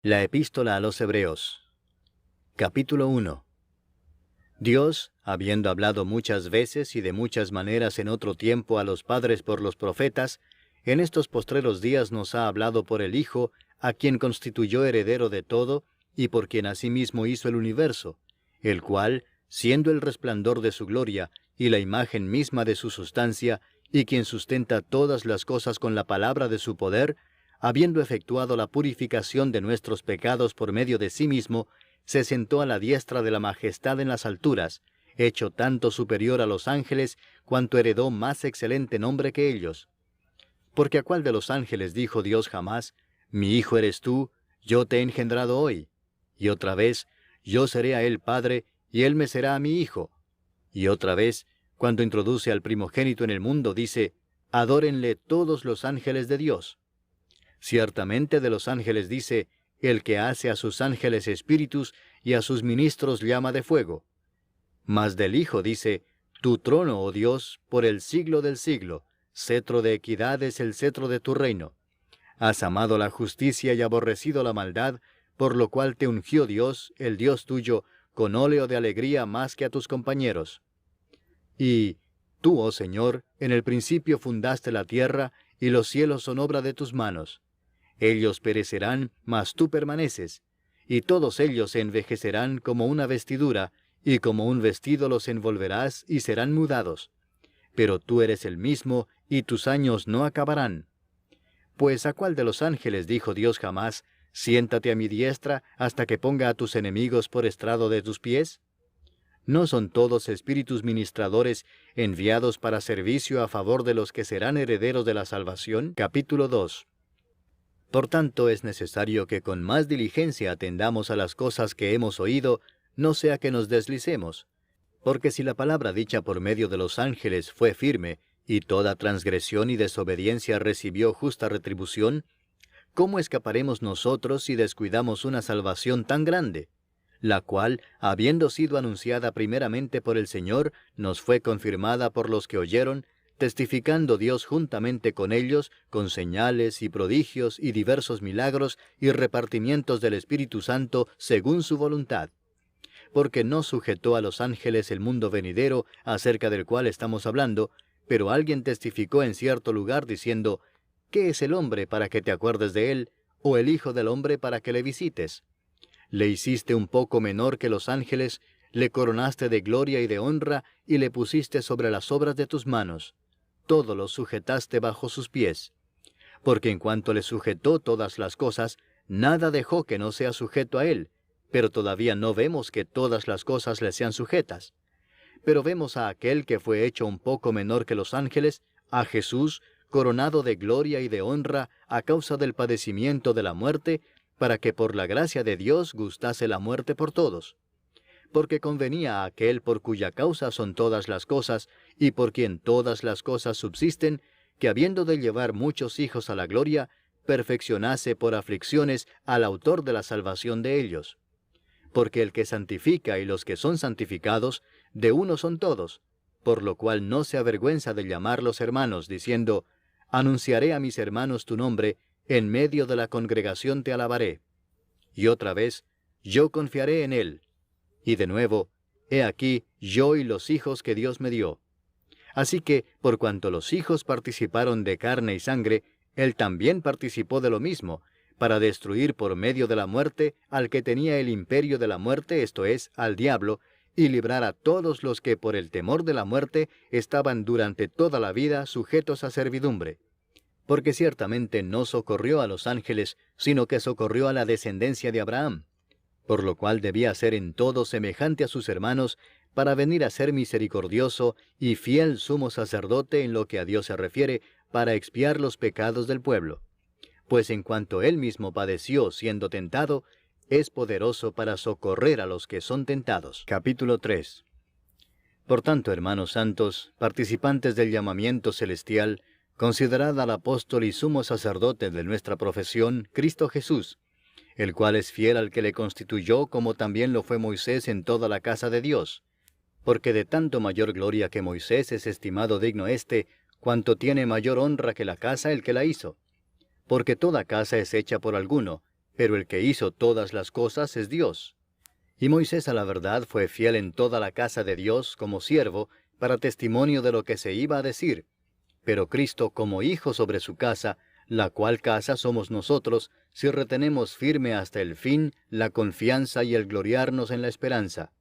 La Epístola a los Hebreos. Capítulo 1. Dios, habiendo hablado muchas veces y de muchas maneras en otro tiempo a los padres por los profetas, en estos postreros días nos ha hablado por el Hijo, a quien constituyó heredero de todo, y por quien asimismo hizo el universo, el cual, siendo el resplandor de su gloria, y la imagen misma de su sustancia, y quien sustenta todas las cosas con la palabra de su poder, habiendo efectuado la purificación de nuestros pecados por medio de sí mismo, se sentó a la diestra de la majestad en las alturas, hecho tanto superior a los ángeles, cuanto heredó más excelente nombre que ellos. Porque ¿a cuál de los ángeles dijo Dios jamás, mi hijo eres tú, yo te he engendrado hoy? Y otra vez, yo seré a él padre, y él me será a mi hijo. Y otra vez, cuando introduce al primogénito en el mundo, dice, adórenle todos los ángeles de Dios. Ciertamente de los ángeles dice, el que hace a sus ángeles espíritus y a sus ministros llama de fuego. Mas del Hijo dice, tu trono, oh Dios, por el siglo del siglo, cetro de equidad es el cetro de tu reino. Has amado la justicia y aborrecido la maldad, por lo cual te ungió Dios, el Dios tuyo, con óleo de alegría más que a tus compañeros. Y tú, oh Señor, en el principio fundaste la tierra, y los cielos son obra de tus manos. Ellos perecerán, mas tú permaneces, y todos ellos se envejecerán como una vestidura, y como un vestido los envolverás y serán mudados. Pero tú eres el mismo, y tus años no acabarán. Pues ¿a cuál de los ángeles dijo Dios jamás, siéntate a mi diestra hasta que ponga a tus enemigos por estrado de tus pies? ¿No son todos espíritus ministradores enviados para servicio a favor de los que serán herederos de la salvación? Capítulo 2. Por tanto, es necesario que con más diligencia atendamos a las cosas que hemos oído, no sea que nos deslicemos. Porque si la palabra dicha por medio de los ángeles fue firme, y toda transgresión y desobediencia recibió justa retribución, ¿cómo escaparemos nosotros si descuidamos una salvación tan grande? La cual, habiendo sido anunciada primeramente por el Señor, nos fue confirmada por los que oyeron, testificando Dios juntamente con ellos, con señales y prodigios y diversos milagros y repartimientos del Espíritu Santo según su voluntad. Porque no sujetó a los ángeles el mundo venidero, acerca del cual estamos hablando, pero alguien testificó en cierto lugar diciendo, ¿qué es el hombre para que te acuerdes de él, o el hijo del hombre para que le visites? Le hiciste un poco menor que los ángeles, le coronaste de gloria y de honra, y le pusiste sobre las obras de tus manos. Todo lo sujetaste bajo sus pies. Porque en cuanto le sujetó todas las cosas, nada dejó que no sea sujeto a él, pero todavía no vemos que todas las cosas le sean sujetas. Pero vemos a aquel que fue hecho un poco menor que los ángeles, a Jesús, coronado de gloria y de honra a causa del padecimiento de la muerte, para que por la gracia de Dios gustase la muerte por todos. Porque convenía a aquel por cuya causa son todas las cosas, y por quien todas las cosas subsisten, que habiendo de llevar muchos hijos a la gloria, perfeccionase por aflicciones al autor de la salvación de ellos. Porque el que santifica y los que son santificados, de uno son todos, por lo cual no se avergüenza de llamarlos hermanos, diciendo, anunciaré a mis hermanos tu nombre, en medio de la congregación te alabaré. Y otra vez, yo confiaré en él. Y de nuevo, he aquí yo y los hijos que Dios me dio. Así que, por cuanto los hijos participaron de carne y sangre, él también participó de lo mismo, para destruir por medio de la muerte al que tenía el imperio de la muerte, esto es, al diablo, y librar a todos los que por el temor de la muerte estaban durante toda la vida sujetos a servidumbre. Porque ciertamente no socorrió a los ángeles, sino que socorrió a la descendencia de Abraham, por lo cual debía ser en todo semejante a sus hermanos, para venir a ser misericordioso y fiel sumo sacerdote en lo que a Dios se refiere, para expiar los pecados del pueblo. Pues en cuanto él mismo padeció siendo tentado, es poderoso para socorrer a los que son tentados. Capítulo 3. Por tanto, hermanos santos, participantes del llamamiento celestial, considerad al apóstol y sumo sacerdote de nuestra profesión, Cristo Jesús, el cual es fiel al que le constituyó, como también lo fue Moisés en toda la casa de Dios. Porque de tanto mayor gloria que Moisés es estimado digno cuanto tiene mayor honra que la casa el que la hizo. Porque toda casa es hecha por alguno, pero el que hizo todas las cosas es Dios. Y Moisés a la verdad fue fiel en toda la casa de Dios como siervo, para testimonio de lo que se iba a decir. Pero Cristo como hijo sobre su casa, la cual casa somos nosotros, si retenemos firme hasta el fin la confianza y el gloriarnos en la esperanza.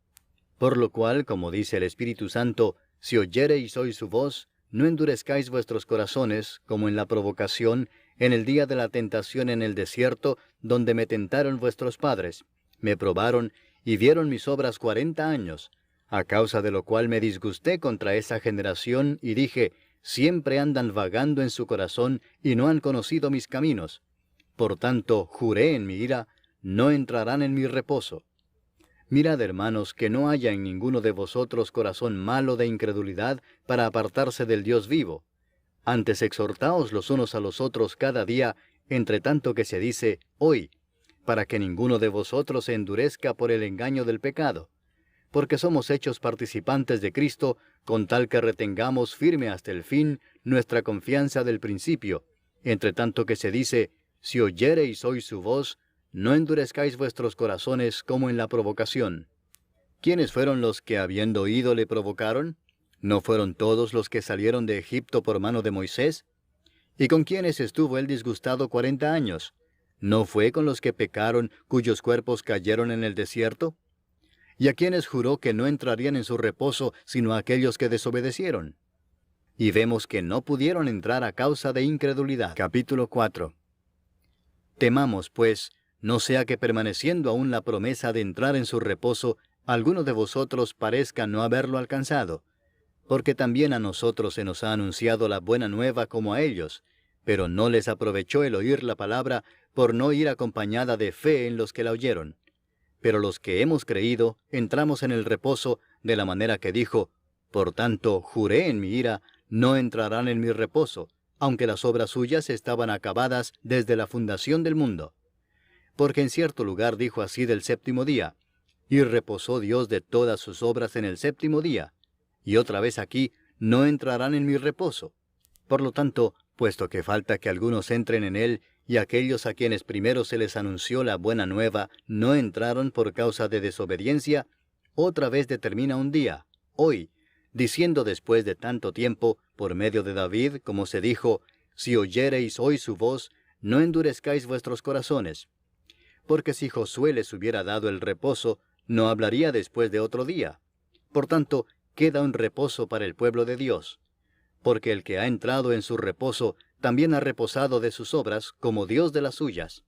Por lo cual, como dice el Espíritu Santo, si oyereis hoy su voz, no endurezcáis vuestros corazones, como en la provocación, en el día de la tentación en el desierto, donde me tentaron vuestros padres, me probaron y vieron mis obras 40 años, a causa de lo cual me disgusté contra esa generación, y dije, siempre andan vagando en su corazón, y no han conocido mis caminos. Por tanto, juré en mi ira, no entrarán en mi reposo. Mirad, hermanos, que no haya en ninguno de vosotros corazón malo de incredulidad para apartarse del Dios vivo. Antes exhortaos los unos a los otros cada día, entre tanto que se dice, hoy, para que ninguno de vosotros se endurezca por el engaño del pecado. Porque somos hechos participantes de Cristo, con tal que retengamos firme hasta el fin nuestra confianza del principio, entre tanto que se dice, si oyereis hoy su voz, no endurezcáis vuestros corazones como en la provocación. ¿Quiénes fueron los que habiendo oído le provocaron? ¿No fueron todos los que salieron de Egipto por mano de Moisés? ¿Y con quiénes estuvo él disgustado 40 años? ¿No fue con los que pecaron, cuyos cuerpos cayeron en el desierto? ¿Y a quienes juró que no entrarían en su reposo, sino a aquellos que desobedecieron? Y vemos que no pudieron entrar a causa de incredulidad. Capítulo 4. Temamos, pues, no sea que permaneciendo aún la promesa de entrar en su reposo, alguno de vosotros parezca no haberlo alcanzado. Porque también a nosotros se nos ha anunciado la buena nueva como a ellos, pero no les aprovechó el oír la palabra por no ir acompañada de fe en los que la oyeron. Pero los que hemos creído, entramos en el reposo, de la manera que dijo, por tanto, juré en mi ira, no entrarán en mi reposo, aunque las obras suyas estaban acabadas desde la fundación del mundo. Porque en cierto lugar dijo así del séptimo día, y reposó Dios de todas sus obras en el séptimo día, y otra vez aquí, no entrarán en mi reposo. Por lo tanto, puesto que falta que algunos entren en él, y aquellos a quienes primero se les anunció la buena nueva no entraron por causa de desobediencia, otra vez determina un día, hoy, diciendo después de tanto tiempo, por medio de David, como se dijo, si oyereis hoy su voz, no endurezcáis vuestros corazones. Porque si Josué les hubiera dado el reposo, no hablaría después de otro día. Por tanto, queda un reposo para el pueblo de Dios. Porque el que ha entrado en su reposo, también ha reposado de sus obras, como Dios de las suyas.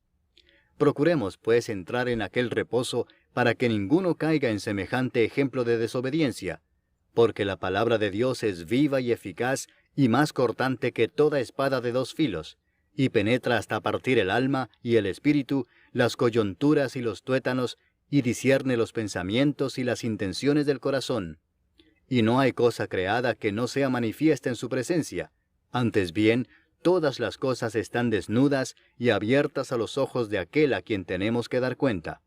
Procuremos, pues, entrar en aquel reposo, para que ninguno caiga en semejante ejemplo de desobediencia, porque la palabra de Dios es viva y eficaz, y más cortante que toda espada de 2 filos, y penetra hasta partir el alma y el espíritu, las coyunturas y los tuétanos, y discierne los pensamientos y las intenciones del corazón. Y no hay cosa creada que no sea manifiesta en su presencia. Antes bien, todas las cosas están desnudas y abiertas a los ojos de aquel a quien tenemos que dar cuenta.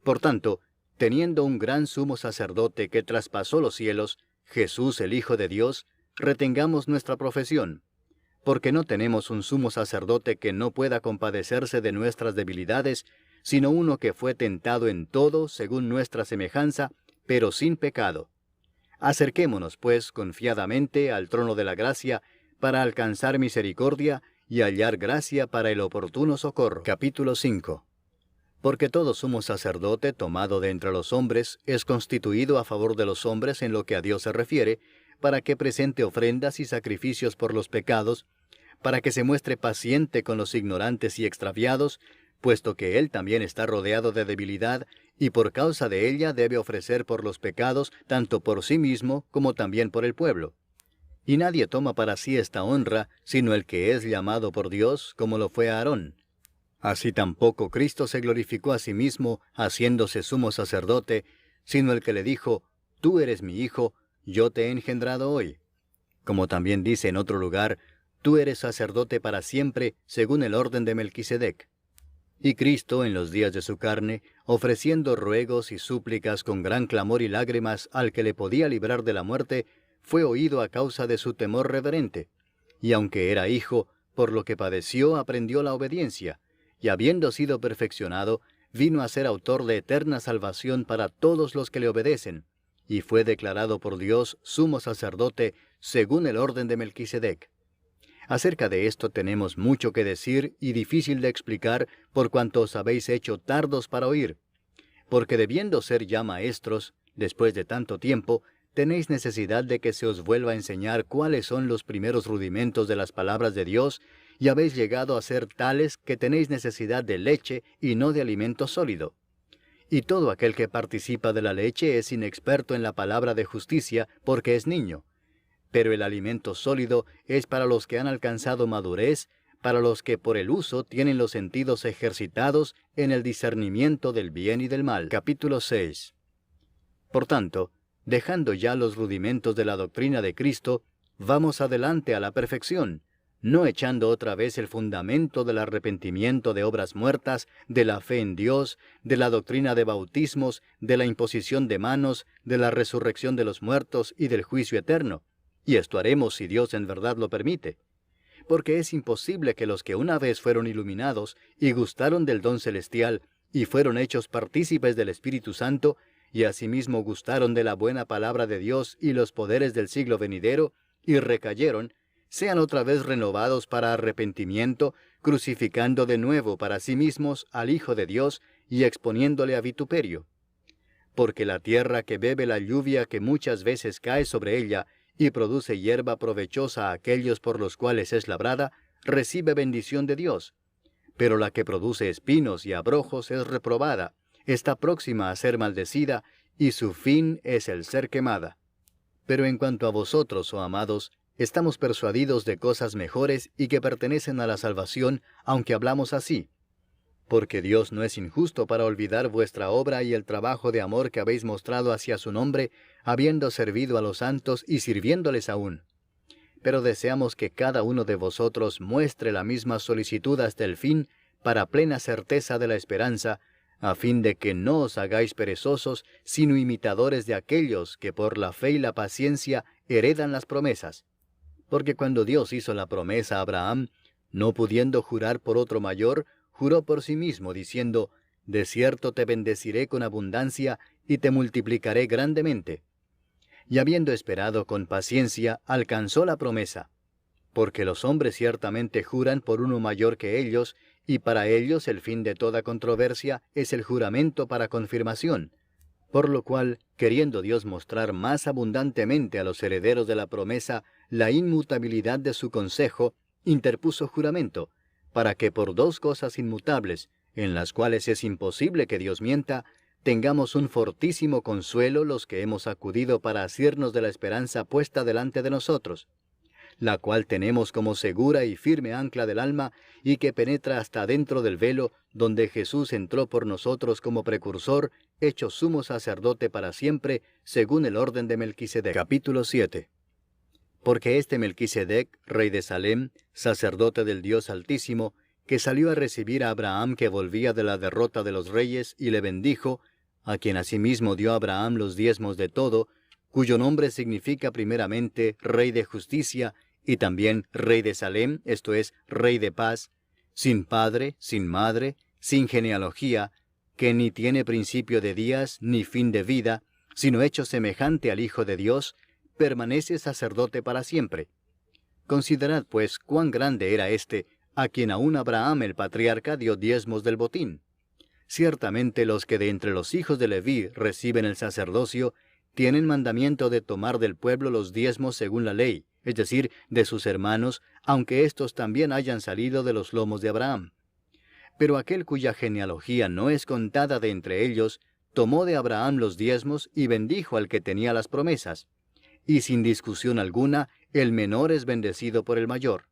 Por tanto, teniendo un gran sumo sacerdote que traspasó los cielos, Jesús el Hijo de Dios, retengamos nuestra profesión. Porque no tenemos un sumo sacerdote que no pueda compadecerse de nuestras debilidades, sino uno que fue tentado en todo según nuestra semejanza, pero sin pecado. Acerquémonos, pues, confiadamente al trono de la gracia, para alcanzar misericordia y hallar gracia para el oportuno socorro. Capítulo 5. Porque todo sumo sacerdote tomado de entre los hombres es constituido a favor de los hombres en lo que a Dios se refiere, para que presente ofrendas y sacrificios por los pecados, para que se muestre paciente con los ignorantes y extraviados, puesto que él también está rodeado de debilidad, y por causa de ella debe ofrecer por los pecados, tanto por sí mismo como también por el pueblo. Y nadie toma para sí esta honra, sino el que es llamado por Dios, como lo fue Aarón. Así tampoco Cristo se glorificó a sí mismo, haciéndose sumo sacerdote, sino el que le dijo, tú eres mi hijo, yo te he engendrado hoy. Como también dice en otro lugar, tú eres sacerdote para siempre, según el orden de Melquisedec. Y Cristo, en los días de su carne, ofreciendo ruegos y súplicas con gran clamor y lágrimas al que le podía librar de la muerte, fue oído a causa de su temor reverente. Y aunque era hijo, por lo que padeció aprendió la obediencia, y habiendo sido perfeccionado, vino a ser autor de eterna salvación para todos los que le obedecen, y fue declarado por Dios sumo sacerdote según el orden de Melquisedec. Acerca de esto tenemos mucho que decir y difícil de explicar por cuanto os habéis hecho tardos para oír, porque debiendo ser ya maestros, después de tanto tiempo, tenéis necesidad de que se os vuelva a enseñar cuáles son los primeros rudimentos de las palabras de Dios, y habéis llegado a ser tales que tenéis necesidad de leche y no de alimento sólido. Y todo aquel que participa de la leche es inexperto en la palabra de justicia, porque es niño. Pero el alimento sólido es para los que han alcanzado madurez, para los que por el uso tienen los sentidos ejercitados en el discernimiento del bien y del mal. Capítulo 6. Por tanto, dejando ya los rudimentos de la doctrina de Cristo, vamos adelante a la perfección, no echando otra vez el fundamento del arrepentimiento de obras muertas, de la fe en Dios, de la doctrina de bautismos, de la imposición de manos, de la resurrección de los muertos y del juicio eterno. Y esto haremos si Dios en verdad lo permite. Porque es imposible que los que una vez fueron iluminados y gustaron del don celestial y fueron hechos partícipes del Espíritu Santo, y asimismo gustaron de la buena palabra de Dios y los poderes del siglo venidero, y recayeron, sean otra vez renovados para arrepentimiento, crucificando de nuevo para sí mismos al Hijo de Dios y exponiéndole a vituperio. Porque la tierra que bebe la lluvia que muchas veces cae sobre ella, y produce hierba provechosa a aquellos por los cuales es labrada, recibe bendición de Dios. Pero la que produce espinos y abrojos es reprobada, está próxima a ser maldecida, y su fin es el ser quemada. Pero en cuanto a vosotros, oh amados, estamos persuadidos de cosas mejores y que pertenecen a la salvación, aunque hablamos así. Porque Dios no es injusto para olvidar vuestra obra y el trabajo de amor que habéis mostrado hacia su nombre, habiendo servido a los santos y sirviéndoles aún. Pero deseamos que cada uno de vosotros muestre la misma solicitud hasta el fin, para plena certeza de la esperanza, a fin de que no os hagáis perezosos, sino imitadores de aquellos que por la fe y la paciencia heredan las promesas. Porque cuando Dios hizo la promesa a Abraham, no pudiendo jurar por otro mayor, juró por sí mismo, diciendo, «De cierto te bendeciré con abundancia, y te multiplicaré grandemente». Y habiendo esperado con paciencia, alcanzó la promesa. Porque los hombres ciertamente juran por uno mayor que ellos, y para ellos el fin de toda controversia es el juramento para confirmación. Por lo cual, queriendo Dios mostrar más abundantemente a los herederos de la promesa la inmutabilidad de su consejo, interpuso juramento, para que por dos cosas inmutables, en las cuales es imposible que Dios mienta, tengamos un fortísimo consuelo los que hemos acudido para asirnos de la esperanza puesta delante de nosotros, la cual tenemos como segura y firme ancla del alma, y que penetra hasta dentro del velo, donde Jesús entró por nosotros como precursor, hecho sumo sacerdote para siempre, según el orden de Melquisedec. Capítulo 7. Porque este Melquisedec, rey de Salem, sacerdote del Dios Altísimo, que salió a recibir a Abraham que volvía de la derrota de los reyes, y le bendijo, a quien asimismo dio Abraham los diezmos de todo, cuyo nombre significa primeramente Rey de Justicia, y también Rey de Salem, esto es, Rey de Paz, sin padre, sin madre, sin genealogía, que ni tiene principio de días, ni fin de vida, sino hecho semejante al Hijo de Dios, permanece sacerdote para siempre. Considerad, pues, cuán grande era éste, a quien aún Abraham el patriarca dio diezmos del botín. Ciertamente los que de entre los hijos de Leví reciben el sacerdocio, tienen mandamiento de tomar del pueblo los diezmos según la ley, es decir, de sus hermanos, aunque éstos también hayan salido de los lomos de Abraham. Pero aquel cuya genealogía no es contada de entre ellos, tomó de Abraham los diezmos y bendijo al que tenía las promesas. Y sin discusión alguna, el menor es bendecido por el mayor.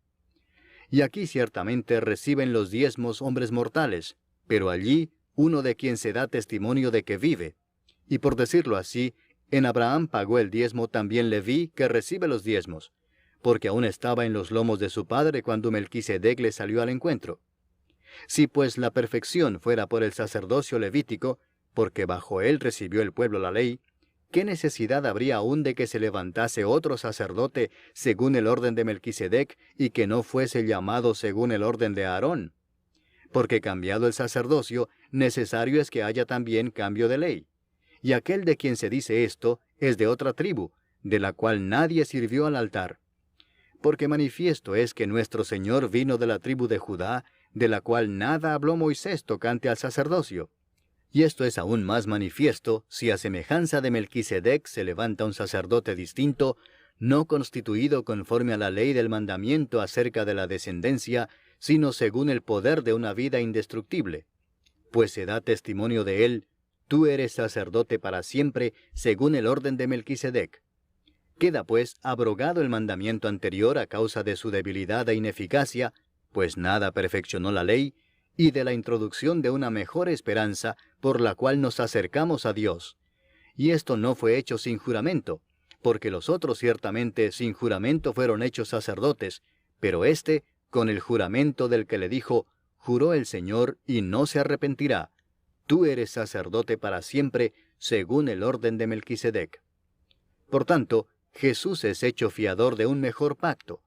Y aquí ciertamente reciben los diezmos hombres mortales, pero allí uno de quien se da testimonio de que vive. Y por decirlo así, en Abraham pagó el diezmo también Leví, que recibe los diezmos, porque aún estaba en los lomos de su padre cuando Melquisedec le salió al encuentro. Si pues la perfección fuera por el sacerdocio levítico, porque bajo él recibió el pueblo la ley, ¿qué necesidad habría aún de que se levantase otro sacerdote según el orden de Melquisedec y que no fuese llamado según el orden de Aarón? porque cambiado el sacerdocio, necesario es que haya también cambio de ley. Y aquel de quien se dice esto es de otra tribu, de la cual nadie sirvió al altar. Porque manifiesto es que nuestro Señor vino de la tribu de Judá, de la cual nada habló Moisés tocante al sacerdocio. Y esto es aún más manifiesto si a semejanza de Melquisedec se levanta un sacerdote distinto, no constituido conforme a la ley del mandamiento acerca de la descendencia, sino según el poder de una vida indestructible. Pues se da testimonio de él: tú eres sacerdote para siempre, según el orden de Melquisedec. Queda pues abrogado el mandamiento anterior a causa de su debilidad e ineficacia, pues nada perfeccionó la ley, y de la introducción de una mejor esperanza por la cual nos acercamos a Dios. Y esto no fue hecho sin juramento, porque los otros ciertamente sin juramento fueron hechos sacerdotes, pero éste con el juramento del que le dijo: juró el Señor y no se arrepentirá. Tú eres sacerdote para siempre, según el orden de Melquisedec. Por tanto, Jesús es hecho fiador de un mejor pacto,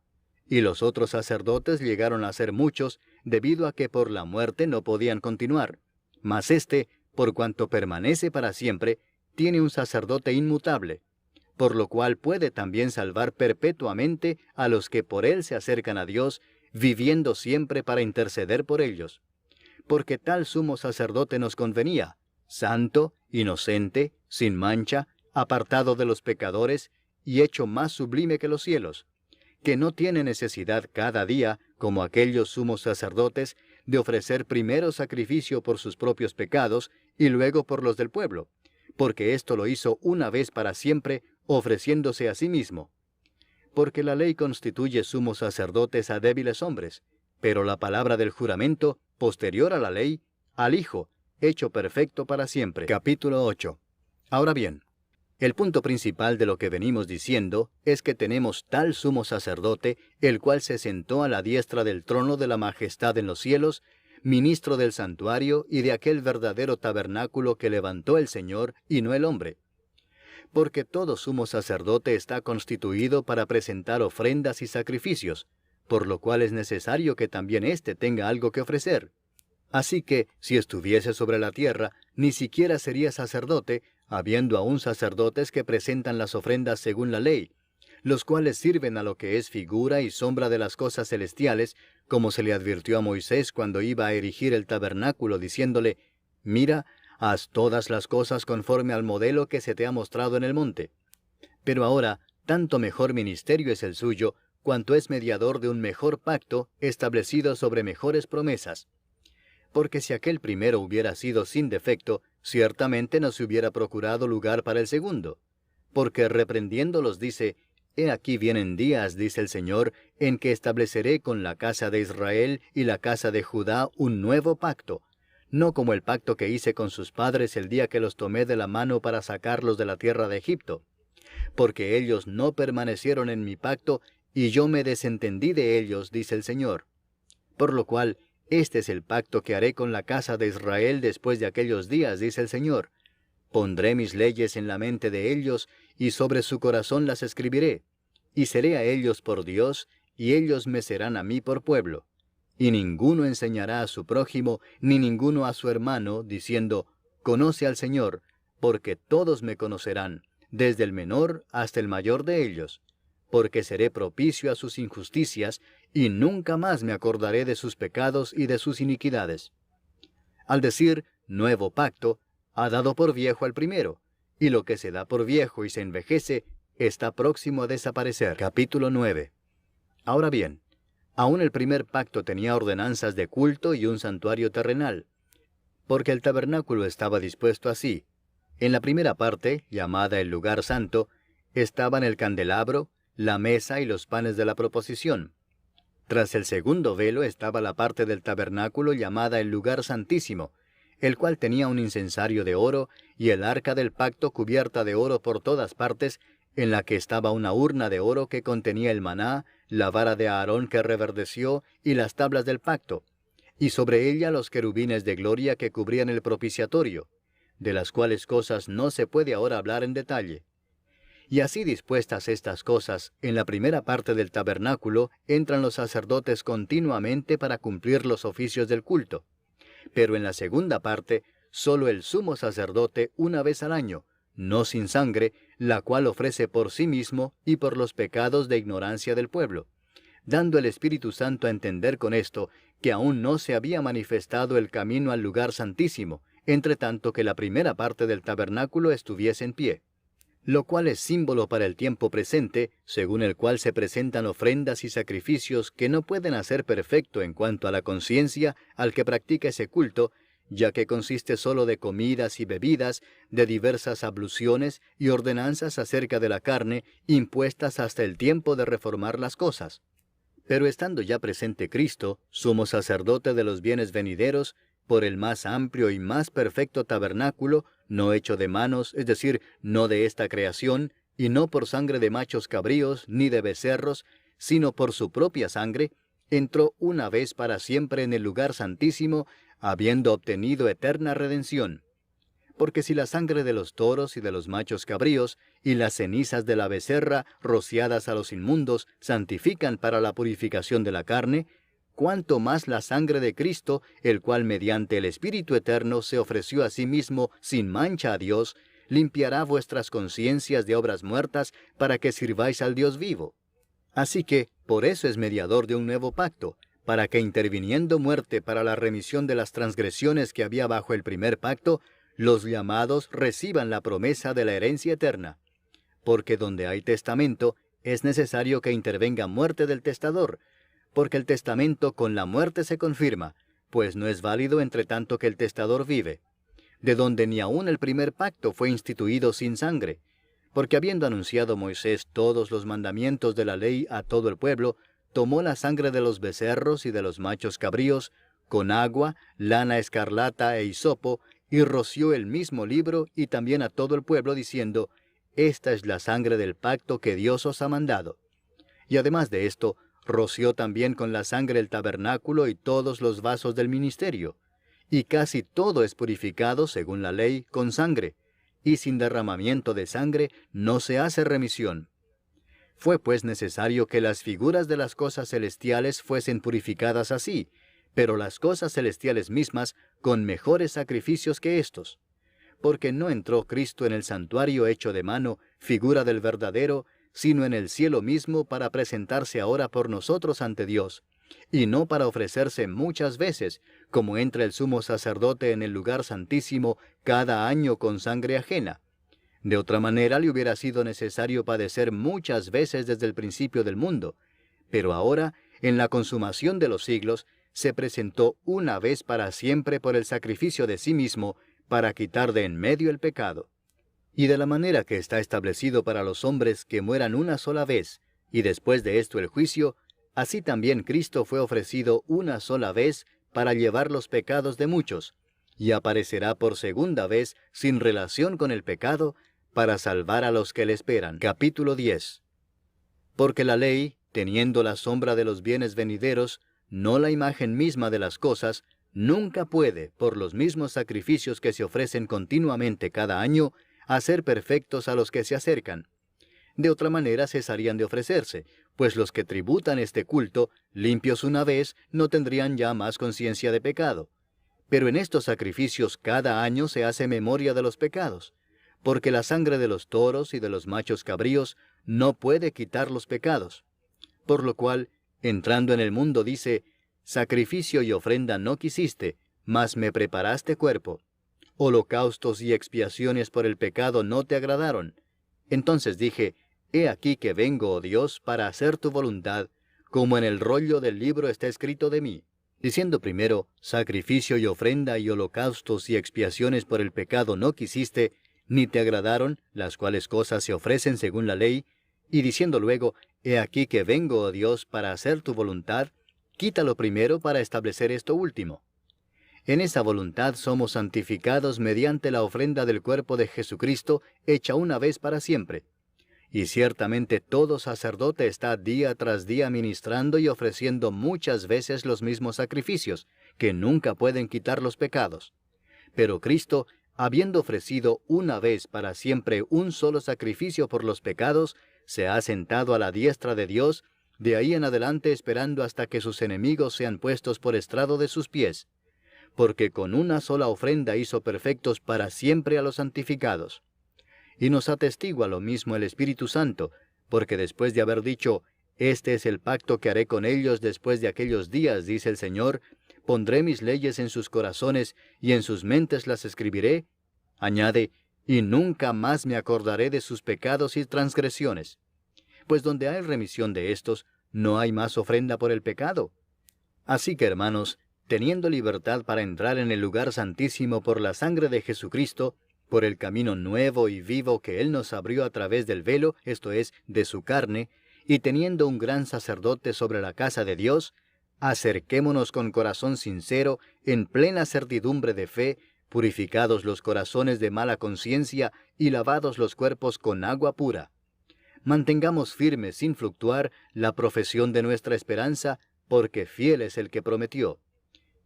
y los otros sacerdotes llegaron a ser muchos, debido a que por la muerte no podían continuar. Mas éste, por cuanto permanece para siempre, tiene un sacerdote inmutable, por lo cual puede también salvar perpetuamente a los que por él se acercan a Dios, viviendo siempre para interceder por ellos. Porque tal sumo sacerdote nos convenía, santo, inocente, sin mancha, apartado de los pecadores, y hecho más sublime que los cielos, que no tiene necesidad cada día, como aquellos sumos sacerdotes, de ofrecer primero sacrificio por sus propios pecados y luego por los del pueblo, porque esto lo hizo una vez para siempre, ofreciéndose a sí mismo. Porque la ley constituye sumos sacerdotes a débiles hombres, pero la palabra del juramento, posterior a la ley, al Hijo, hecho perfecto para siempre. Capítulo 8. Ahora bien, el punto principal de lo que venimos diciendo es que tenemos tal sumo sacerdote, el cual se sentó a la diestra del trono de la majestad en los cielos, ministro del santuario y de aquel verdadero tabernáculo que levantó el Señor y no el hombre. Porque todo sumo sacerdote está constituido para presentar ofrendas y sacrificios, por lo cual es necesario que también éste tenga algo que ofrecer. Así que, si estuviese sobre la tierra, ni siquiera sería sacerdote, habiendo aún sacerdotes que presentan las ofrendas según la ley, los cuales sirven a lo que es figura y sombra de las cosas celestiales, como se le advirtió a Moisés cuando iba a erigir el tabernáculo, diciéndole: mira, haz todas las cosas conforme al modelo que se te ha mostrado en el monte. Pero ahora, tanto mejor ministerio es el suyo, cuanto es mediador de un mejor pacto, establecido sobre mejores promesas. Porque si aquel primero hubiera sido sin defecto, ciertamente no se hubiera procurado lugar para el segundo. Porque reprendiéndolos dice: he aquí vienen días, dice el Señor, en que estableceré con la casa de Israel y la casa de Judá un nuevo pacto, no como el pacto que hice con sus padres el día que los tomé de la mano para sacarlos de la tierra de Egipto. Porque ellos no permanecieron en mi pacto, y yo me desentendí de ellos, dice el Señor. Por lo cual, este es el pacto que haré con la casa de Israel después de aquellos días, dice el Señor. Pondré mis leyes en la mente de ellos, y sobre su corazón las escribiré. Y seré a ellos por Dios, y ellos me serán a mí por pueblo. Y ninguno enseñará a su prójimo, ni ninguno a su hermano, diciendo: conoce al Señor, porque todos me conocerán, desde el menor hasta el mayor de ellos. Porque seré propicio a sus injusticias, y nunca más me acordaré de sus pecados y de sus iniquidades. Al decir nuevo pacto, ha dado por viejo al primero, y lo que se da por viejo y se envejece, está próximo a desaparecer. Capítulo 9. Ahora bien, aún el primer pacto tenía ordenanzas de culto y un santuario terrenal, porque el tabernáculo estaba dispuesto así. En la primera parte, llamada el lugar santo, estaban el candelabro, la mesa y los panes de la proposición. Tras el segundo velo estaba la parte del tabernáculo llamada el lugar santísimo, el cual tenía un incensario de oro y el arca del pacto cubierta de oro por todas partes, en la que estaba una urna de oro que contenía el maná, la vara de Aarón que reverdeció y las tablas del pacto, y sobre ella los querubines de gloria que cubrían el propiciatorio, de las cuales cosas no se puede ahora hablar en detalle. Y así dispuestas estas cosas, en la primera parte del tabernáculo entran los sacerdotes continuamente para cumplir los oficios del culto. Pero en la segunda parte, solo el sumo sacerdote una vez al año, no sin sangre, la cual ofrece por sí mismo y por los pecados de ignorancia del pueblo, dando el Espíritu Santo a entender con esto que aún no se había manifestado el camino al lugar santísimo, entre tanto que la primera parte del tabernáculo estuviese en pie, lo cual es símbolo para el tiempo presente, según el cual se presentan ofrendas y sacrificios que no pueden hacer perfecto en cuanto a la conciencia al que practica ese culto, ya que consiste solo de comidas y bebidas, de diversas abluciones y ordenanzas acerca de la carne, impuestas hasta el tiempo de reformar las cosas. Pero estando ya presente Cristo, sumo sacerdote de los bienes venideros, por el más amplio y más perfecto tabernáculo, no hecho de manos, es decir, no de esta creación, y no por sangre de machos cabríos, ni de becerros, sino por su propia sangre, entró una vez para siempre en el lugar santísimo, habiendo obtenido eterna redención. Porque si la sangre de los toros y de los machos cabríos, y las cenizas de la becerra, rociadas a los inmundos, santifican para la purificación de la carne, cuánto más la sangre de Cristo, el cual mediante el Espíritu Eterno se ofreció a sí mismo sin mancha a Dios, limpiará vuestras conciencias de obras muertas para que sirváis al Dios vivo. Así que, por eso es mediador de un nuevo pacto, para que interviniendo muerte para la remisión de las transgresiones que había bajo el primer pacto, los llamados reciban la promesa de la herencia eterna. Porque donde hay testamento, es necesario que intervenga muerte del testador, porque el testamento con la muerte se confirma, pues no es válido entre tanto que el testador vive, de donde ni aun el primer pacto fue instituido sin sangre, porque habiendo anunciado Moisés todos los mandamientos de la ley a todo el pueblo, tomó la sangre de los becerros y de los machos cabríos, con agua, lana escarlata e hisopo, y roció el mismo libro y también a todo el pueblo, diciendo, esta es la sangre del pacto que Dios os ha mandado. Y además de esto, roció también con la sangre el tabernáculo y todos los vasos del ministerio. Y casi todo es purificado, según la ley, con sangre, y sin derramamiento de sangre no se hace remisión. Fue pues necesario que las figuras de las cosas celestiales fuesen purificadas así, pero las cosas celestiales mismas con mejores sacrificios que éstos. Porque no entró Cristo en el santuario hecho de mano, figura del verdadero, sino en el cielo mismo para presentarse ahora por nosotros ante Dios, y no para ofrecerse muchas veces, como entra el sumo sacerdote en el lugar santísimo cada año con sangre ajena. De otra manera le hubiera sido necesario padecer muchas veces desde el principio del mundo, pero ahora, en la consumación de los siglos, se presentó una vez para siempre por el sacrificio de sí mismo, para quitar de en medio el pecado. Y de la manera que está establecido para los hombres que mueran una sola vez, y después de esto el juicio, así también Cristo fue ofrecido una sola vez para llevar los pecados de muchos, y aparecerá por segunda vez sin relación con el pecado, para salvar a los que le esperan. Capítulo 10. Porque la ley, teniendo la sombra de los bienes venideros, no la imagen misma de las cosas, nunca puede, por los mismos sacrificios que se ofrecen continuamente cada año, hacer perfectos a los que se acercan. De otra manera cesarían de ofrecerse, pues los que tributan este culto, limpios una vez, no tendrían ya más conciencia de pecado. Pero en estos sacrificios cada año se hace memoria de los pecados, porque la sangre de los toros y de los machos cabríos no puede quitar los pecados. Por lo cual, entrando en el mundo dice, sacrificio y ofrenda no quisiste, mas me preparaste cuerpo. Holocaustos y expiaciones por el pecado no te agradaron. Entonces dije, he aquí que vengo, oh Dios, para hacer tu voluntad, como en el rollo del libro está escrito de mí. Diciendo primero, sacrificio y ofrenda y holocaustos y expiaciones por el pecado no quisiste, ni te agradaron, las cuales cosas se ofrecen según la ley, y diciendo luego, he aquí que vengo, oh Dios, para hacer tu voluntad, quítalo primero para establecer esto último. En esa voluntad somos santificados mediante la ofrenda del cuerpo de Jesucristo, hecha una vez para siempre. Y ciertamente todo sacerdote está día tras día ministrando y ofreciendo muchas veces los mismos sacrificios, que nunca pueden quitar los pecados. Pero Cristo, habiendo ofrecido una vez para siempre un solo sacrificio por los pecados, se ha sentado a la diestra de Dios, de ahí en adelante esperando hasta que sus enemigos sean puestos por estrado de sus pies. Porque con una sola ofrenda hizo perfectos para siempre a los santificados. Y nos atestigua lo mismo el Espíritu Santo, porque después de haber dicho, «Este es el pacto que haré con ellos después de aquellos días», dice el Señor, «pondré mis leyes en sus corazones, y en sus mentes las escribiré», añade, «y nunca más me acordaré de sus pecados y transgresiones». Pues donde hay remisión de estos, no hay más ofrenda por el pecado. Así que, hermanos, teniendo libertad para entrar en el lugar santísimo por la sangre de Jesucristo, por el camino nuevo y vivo que Él nos abrió a través del velo, esto es, de su carne, y teniendo un gran sacerdote sobre la casa de Dios, acerquémonos con corazón sincero, en plena certidumbre de fe, purificados los corazones de mala conciencia y lavados los cuerpos con agua pura. Mantengamos firme sin fluctuar la profesión de nuestra esperanza, porque fiel es el que prometió.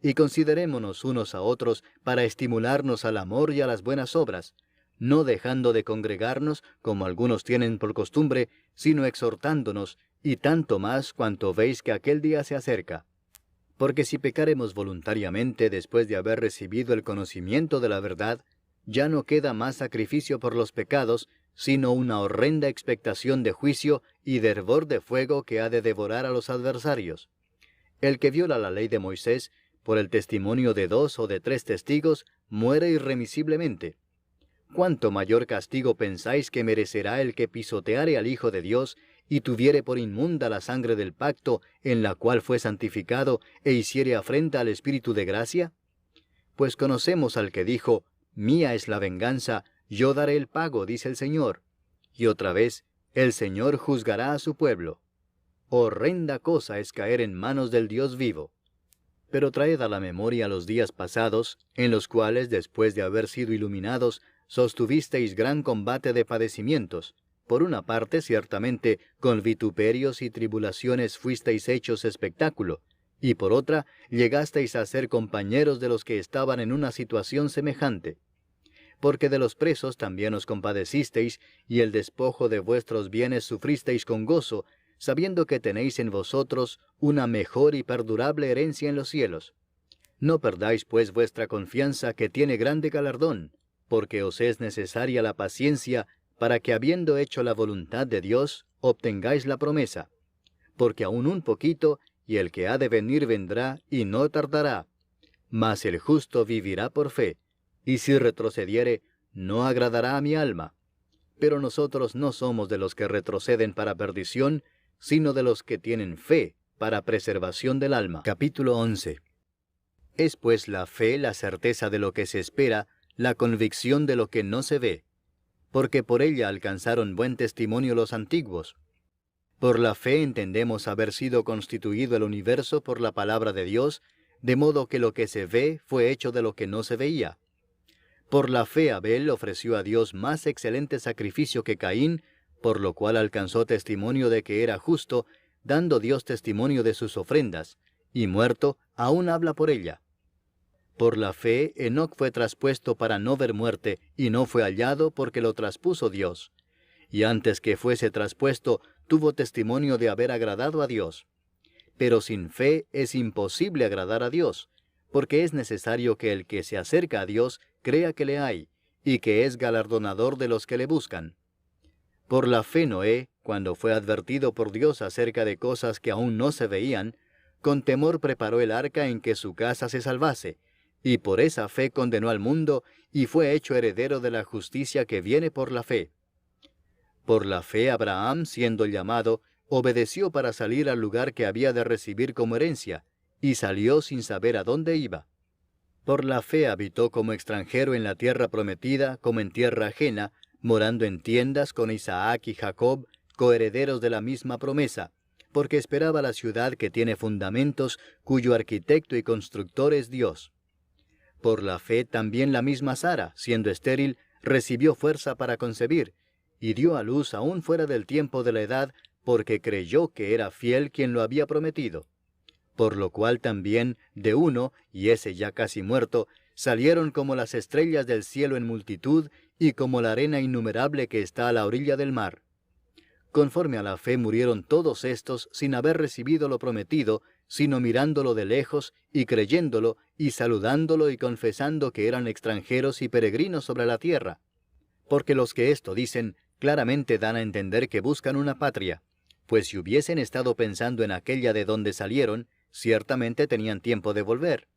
Y considerémonos unos a otros para estimularnos al amor y a las buenas obras, no dejando de congregarnos, como algunos tienen por costumbre, sino exhortándonos, y tanto más cuanto veis que aquel día se acerca. Porque si pecaremos voluntariamente después de haber recibido el conocimiento de la verdad, ya no queda más sacrificio por los pecados, sino una horrenda expectación de juicio y de hervor de fuego que ha de devorar a los adversarios. El que viola la ley de Moisés, por el testimonio de 2 o de 3 testigos, muere irremisiblemente. ¿Cuánto mayor castigo pensáis que merecerá el que pisoteare al Hijo de Dios, y tuviere por inmunda la sangre del pacto, en la cual fue santificado, e hiciere afrenta al Espíritu de gracia? Pues conocemos al que dijo, «Mía es la venganza, yo daré el pago», dice el Señor. Y otra vez, «El Señor juzgará a su pueblo». Horrenda cosa es caer en manos del Dios vivo. Pero traed a la memoria los días pasados, en los cuales, después de haber sido iluminados, sostuvisteis gran combate de padecimientos. Por una parte, ciertamente, con vituperios y tribulaciones fuisteis hechos espectáculo, y por otra, llegasteis a ser compañeros de los que estaban en una situación semejante. Porque de los presos también os compadecisteis, y el despojo de vuestros bienes sufristeis con gozo, sabiendo que tenéis en vosotros una mejor y perdurable herencia en los cielos. No perdáis pues vuestra confianza, que tiene grande galardón, porque os es necesaria la paciencia, para que habiendo hecho la voluntad de Dios, obtengáis la promesa. Porque aún un poquito, y el que ha de venir vendrá, y no tardará. Mas el justo vivirá por fe, y si retrocediere, no agradará a mi alma. Pero nosotros no somos de los que retroceden para perdición, sino de los que tienen fe para preservación del alma. Capítulo 11. Es pues la fe la certeza de lo que se espera, la convicción de lo que no se ve, porque por ella alcanzaron buen testimonio los antiguos. Por la fe entendemos haber sido constituido el universo por la palabra de Dios, de modo que lo que se ve fue hecho de lo que no se veía. Por la fe Abel ofreció a Dios más excelente sacrificio que Caín, por lo cual alcanzó testimonio de que era justo, dando Dios testimonio de sus ofrendas, y muerto, aún habla por ella. Por la fe Enoc fue traspuesto para no ver muerte, y no fue hallado porque lo traspuso Dios. Y antes que fuese traspuesto, tuvo testimonio de haber agradado a Dios. Pero sin fe es imposible agradar a Dios, porque es necesario que el que se acerca a Dios crea que le hay, y que es galardonador de los que le buscan. Por la fe Noé, cuando fue advertido por Dios acerca de cosas que aún no se veían, con temor preparó el arca en que su casa se salvase, y por esa fe condenó al mundo, y fue hecho heredero de la justicia que viene por la fe. Por la fe Abraham, siendo llamado, obedeció para salir al lugar que había de recibir como herencia, y salió sin saber a dónde iba. Por la fe habitó como extranjero en la tierra prometida, como en tierra ajena, morando en tiendas con Isaac y Jacob, coherederos de la misma promesa, porque esperaba la ciudad que tiene fundamentos, cuyo arquitecto y constructor es Dios. Por la fe también la misma Sara, siendo estéril, recibió fuerza para concebir, y dio a luz aún fuera del tiempo de la edad, porque creyó que era fiel quien lo había prometido. Por lo cual también, de uno, y ese ya casi muerto, salieron como las estrellas del cielo en multitud y como la arena innumerable que está a la orilla del mar. Conforme a la fe murieron todos estos sin haber recibido lo prometido, sino mirándolo de lejos y creyéndolo y saludándolo y confesando que eran extranjeros y peregrinos sobre la tierra. Porque los que esto dicen claramente dan a entender que buscan una patria, pues si hubiesen estado pensando en aquella de donde salieron, ciertamente tenían tiempo de volver.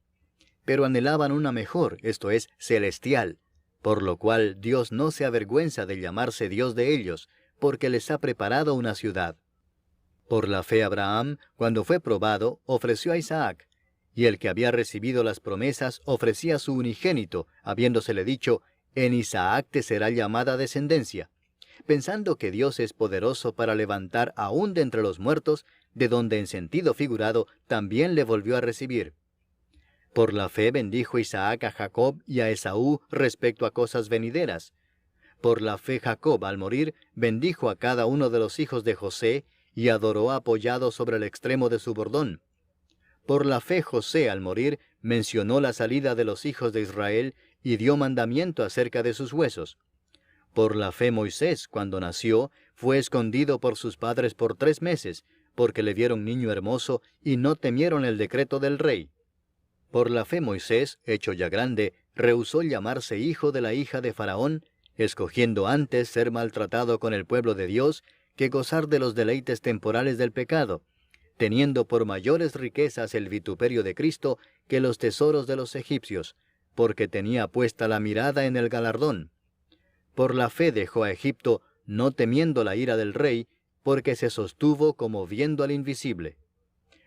Pero anhelaban una mejor, esto es, celestial, por lo cual Dios no se avergüenza de llamarse Dios de ellos, porque les ha preparado una ciudad. Por la fe Abraham, cuando fue probado, ofreció a Isaac, y el que había recibido las promesas ofrecía a su unigénito, habiéndosele dicho, en Isaac te será llamada descendencia, pensando que Dios es poderoso para levantar aún de entre los muertos, de donde en sentido figurado también le volvió a recibir. Por la fe bendijo Isaac a Jacob y a Esaú respecto a cosas venideras. Por la fe Jacob, al morir, bendijo a cada uno de los hijos de José, y adoró apoyado sobre el extremo de su bordón. Por la fe José, al morir, mencionó la salida de los hijos de Israel, y dio mandamiento acerca de sus huesos. Por la fe Moisés, cuando nació, fue escondido por sus padres por 3 meses, porque le vieron niño hermoso, y no temieron el decreto del rey. Por la fe Moisés, hecho ya grande, rehusó llamarse hijo de la hija de Faraón, escogiendo antes ser maltratado con el pueblo de Dios, que gozar de los deleites temporales del pecado, teniendo por mayores riquezas el vituperio de Cristo que los tesoros de los egipcios, porque tenía puesta la mirada en el galardón. Por la fe dejó a Egipto, no temiendo la ira del rey, porque se sostuvo como viendo al invisible.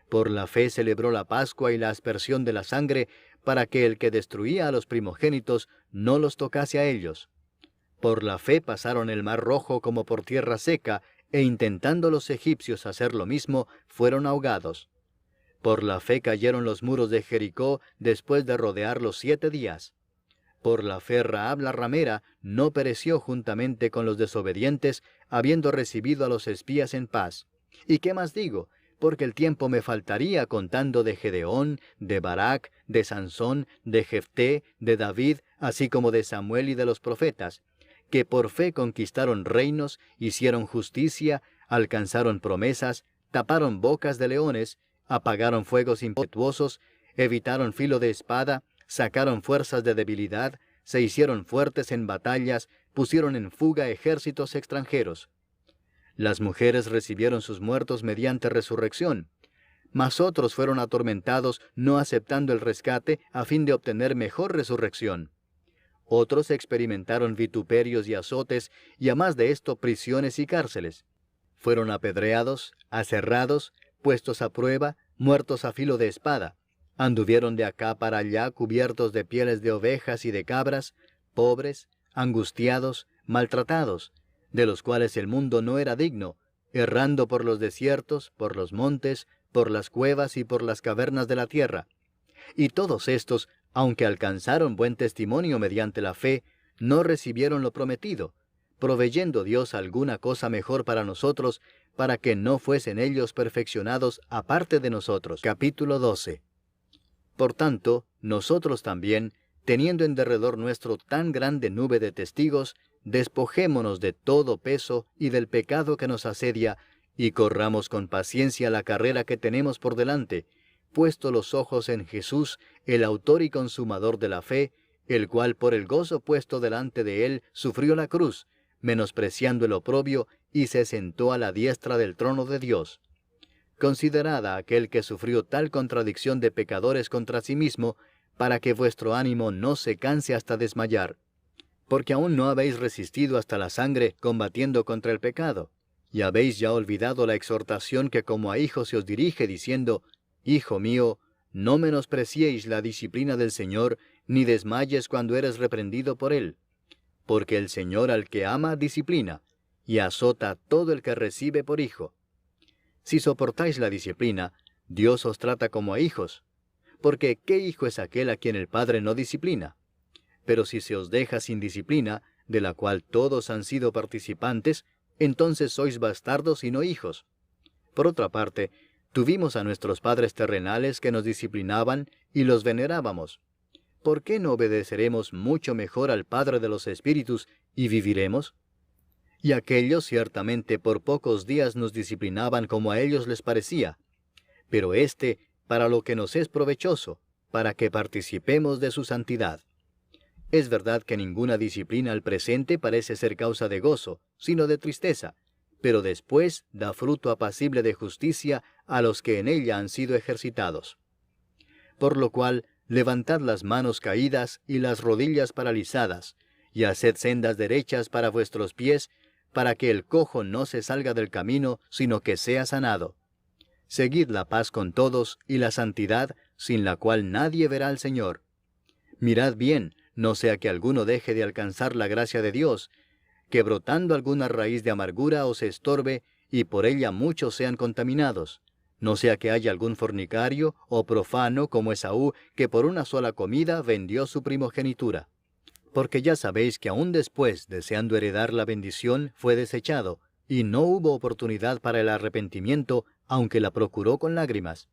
Por la fe celebró la Pascua y la aspersión de la sangre, para que el que destruía a los primogénitos no los tocase a ellos. Por la fe pasaron el mar Rojo como por tierra seca, e intentando los egipcios hacer lo mismo, fueron ahogados. Por la fe cayeron los muros de Jericó después de rodearlos 7 días. Por la fe Rahab la ramera no pereció juntamente con los desobedientes, habiendo recibido a los espías en paz. ¿Y qué más digo? Porque el tiempo me faltaría contando de Gedeón, de Barac, de Sansón, de Jefté, de David, así como de Samuel y de los profetas, que por fe conquistaron reinos, hicieron justicia, alcanzaron promesas, taparon bocas de leones, apagaron fuegos impetuosos, evitaron filo de espada, sacaron fuerzas de debilidad, se hicieron fuertes en batallas, pusieron en fuga ejércitos extranjeros. Las mujeres recibieron sus muertos mediante resurrección, mas otros fueron atormentados no aceptando el rescate a fin de obtener mejor resurrección. Otros experimentaron vituperios y azotes, y a más de esto prisiones y cárceles. Fueron apedreados, aserrados, puestos a prueba, muertos a filo de espada. Anduvieron de acá para allá cubiertos de pieles de ovejas y de cabras, pobres, angustiados, maltratados, de los cuales el mundo no era digno, errando por los desiertos, por los montes, por las cuevas y por las cavernas de la tierra. Y todos estos, aunque alcanzaron buen testimonio mediante la fe, no recibieron lo prometido, proveyendo Dios alguna cosa mejor para nosotros, para que no fuesen ellos perfeccionados aparte de nosotros. Capítulo 12. Por tanto, nosotros también, teniendo en derredor nuestro tan grande nube de testigos, despojémonos de todo peso y del pecado que nos asedia, y corramos con paciencia la carrera que tenemos por delante, puesto los ojos en Jesús, el autor y consumador de la fe, el cual por el gozo puesto delante de él sufrió la cruz, menospreciando el oprobio, y se sentó a la diestra del trono de Dios. Considerad a aquel que sufrió tal contradicción de pecadores contra sí mismo, para que vuestro ánimo no se canse hasta desmayar. Porque aún no habéis resistido hasta la sangre combatiendo contra el pecado, y habéis ya olvidado la exhortación que como a hijos se os dirige, diciendo, Hijo mío, no menospreciéis la disciplina del Señor, ni desmayes cuando eres reprendido por Él. Porque el Señor al que ama disciplina, y azota a todo el que recibe por hijo. Si soportáis la disciplina, Dios os trata como a hijos. Porque ¿qué hijo es aquel a quien el Padre no disciplina? Pero si se os deja sin disciplina, de la cual todos han sido participantes, entonces sois bastardos y no hijos. Por otra parte, tuvimos a nuestros padres terrenales que nos disciplinaban y los venerábamos. ¿por qué no obedeceremos mucho mejor al Padre de los Espíritus y viviremos? Y aquellos ciertamente por pocos días nos disciplinaban como a ellos les parecía, pero éste para lo que nos es provechoso, para que participemos de su santidad. Es verdad que ninguna disciplina al presente parece ser causa de gozo, sino de tristeza, pero después da fruto apacible de justicia a los que en ella han sido ejercitados. Por lo cual, levantad las manos caídas y las rodillas paralizadas, y haced sendas derechas para vuestros pies, para que el cojo no se salga del camino, sino que sea sanado. Seguid la paz con todos y la santidad, sin la cual nadie verá al Señor. Mirad bien, no sea que alguno deje de alcanzar la gracia de Dios, que brotando alguna raíz de amargura os estorbe, y por ella muchos sean contaminados. No sea que haya algún fornicario o profano como Esaú, que por una sola comida vendió su primogenitura. Porque ya sabéis que aún después, deseando heredar la bendición, fue desechado, y no hubo oportunidad para el arrepentimiento, aunque la procuró con lágrimas.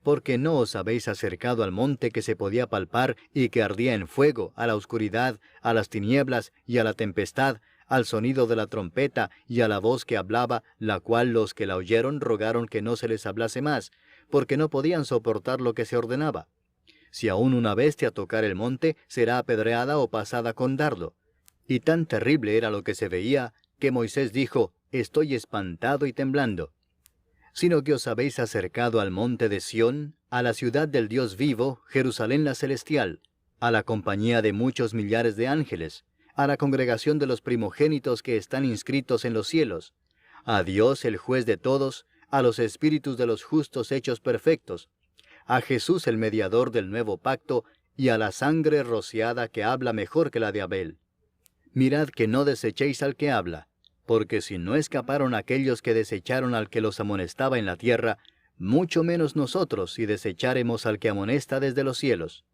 Porque no os habéis acercado al monte que se podía palpar y que ardía en fuego, a la oscuridad, a las tinieblas y a la tempestad, al sonido de la trompeta y a la voz que hablaba, la cual los que la oyeron rogaron que no se les hablase más, porque no podían soportar lo que se ordenaba. Si aún una bestia tocar el monte, será apedreada o pasada con dardo. Y tan terrible era lo que se veía, que Moisés dijo, «Estoy espantado y temblando». Sino que os habéis acercado al monte de Sión, a la ciudad del Dios vivo, Jerusalén la celestial, a la compañía de muchos millares de ángeles, a la congregación de los primogénitos que están inscritos en los cielos, a Dios el juez de todos, a los espíritus de los justos hechos perfectos, a Jesús el mediador del nuevo pacto, y a la sangre rociada que habla mejor que la de Abel. Mirad que no desechéis al que habla, porque si no escaparon aquellos que desecharon al que los amonestaba en la tierra, mucho menos nosotros si desecháremos al que amonesta desde los cielos,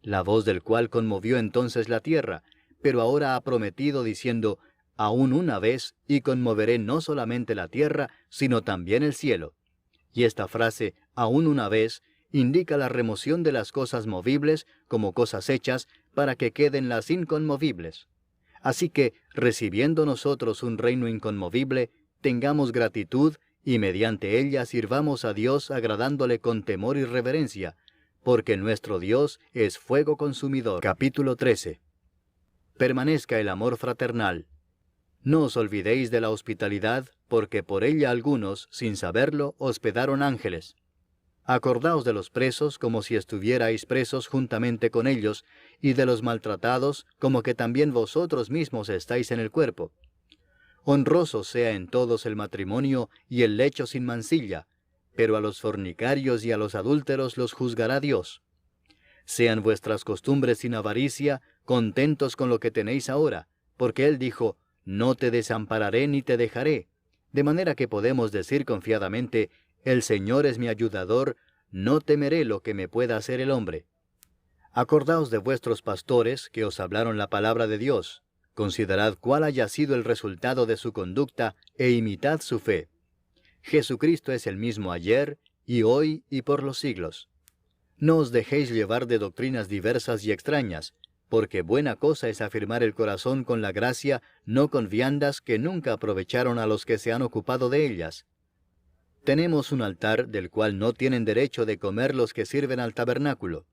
la voz del cual conmovió entonces la tierra, pero ahora ha prometido diciendo, aún una vez, y conmoveré no solamente la tierra, sino también el cielo. Y esta frase, aún una vez, indica la remoción de las cosas movibles como cosas hechas, para que queden las inconmovibles. Así que, recibiendo nosotros un reino inconmovible, tengamos gratitud, y mediante ella sirvamos a Dios agradándole con temor y reverencia, porque nuestro Dios es fuego consumidor. Capítulo 13. Permanezca el amor fraternal. No os olvidéis de la hospitalidad, porque por ella algunos, sin saberlo, hospedaron ángeles. Acordaos de los presos como si estuvierais presos juntamente con ellos, y de los maltratados como que también vosotros mismos estáis en el cuerpo. Honroso sea en todos el matrimonio y el lecho sin mancilla, pero a los fornicarios y a los adúlteros los juzgará Dios. Sean vuestras costumbres sin avaricia, contentos con lo que tenéis ahora, porque Él dijo, no te desampararé ni te dejaré, de manera que podemos decir confiadamente, el Señor es mi ayudador, no temeré lo que me pueda hacer el hombre. Acordaos de vuestros pastores que os hablaron la palabra de Dios, considerad cuál haya sido el resultado de su conducta e imitad su fe. Jesucristo es el mismo ayer, y hoy, y por los siglos. No os dejéis llevar de doctrinas diversas y extrañas, porque buena cosa es afirmar el corazón con la gracia, no con viandas que nunca aprovecharon a los que se han ocupado de ellas. Tenemos un altar del cual no tienen derecho de comer los que sirven al tabernáculo,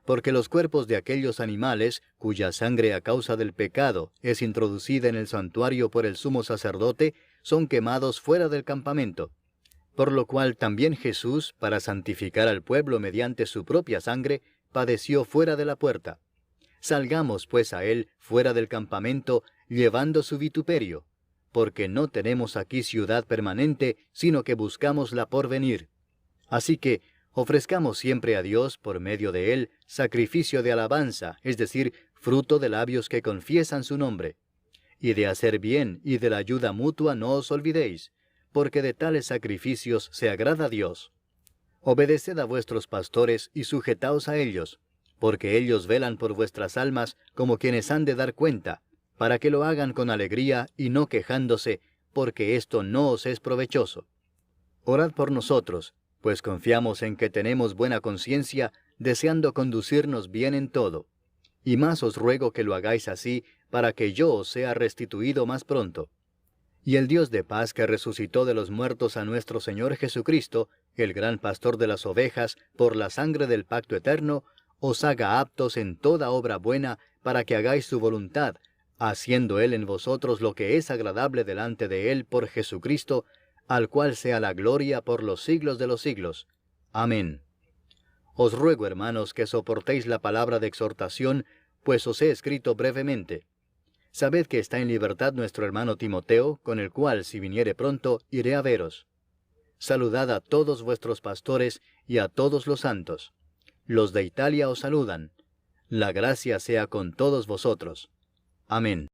porque los cuerpos de aquellos animales, cuya sangre a causa del pecado es introducida en el santuario por el sumo sacerdote, son quemados fuera del campamento. Por lo cual también Jesús, para santificar al pueblo mediante su propia sangre, padeció fuera de la puerta. Salgamos pues a él fuera del campamento, llevando su vituperio, porque no tenemos aquí ciudad permanente, sino que buscamos la por venir. Así que, ofrezcamos siempre a Dios, por medio de él, sacrificio de alabanza, es decir, fruto de labios que confiesan su nombre. Y de hacer bien y de la ayuda mutua no os olvidéis, porque de tales sacrificios se agrada a Dios. Obedeced a vuestros pastores y sujetaos a ellos, porque ellos velan por vuestras almas como quienes han de dar cuenta, para que lo hagan con alegría y no quejándose, porque esto no os es provechoso. Orad por nosotros, pues confiamos en que tenemos buena conciencia, deseando conducirnos bien en todo. y más os ruego que lo hagáis así, para que yo os sea restituido más pronto. Y el Dios de paz que resucitó de los muertos a nuestro Señor Jesucristo, el gran pastor de las ovejas, por la sangre del pacto eterno, os haga aptos en toda obra buena, para que hagáis su voluntad, haciendo Él en vosotros lo que es agradable delante de Él por Jesucristo, al cual sea la gloria por los siglos de los siglos. Amén. Os ruego, hermanos, que soportéis la palabra de exhortación, pues os he escrito brevemente. Sabed que está en libertad nuestro hermano Timoteo, con el cual, si viniere pronto, iré a veros. Saludad a todos vuestros pastores y a todos los santos. Los de Italia os saludan. La gracia sea con todos vosotros. Amén.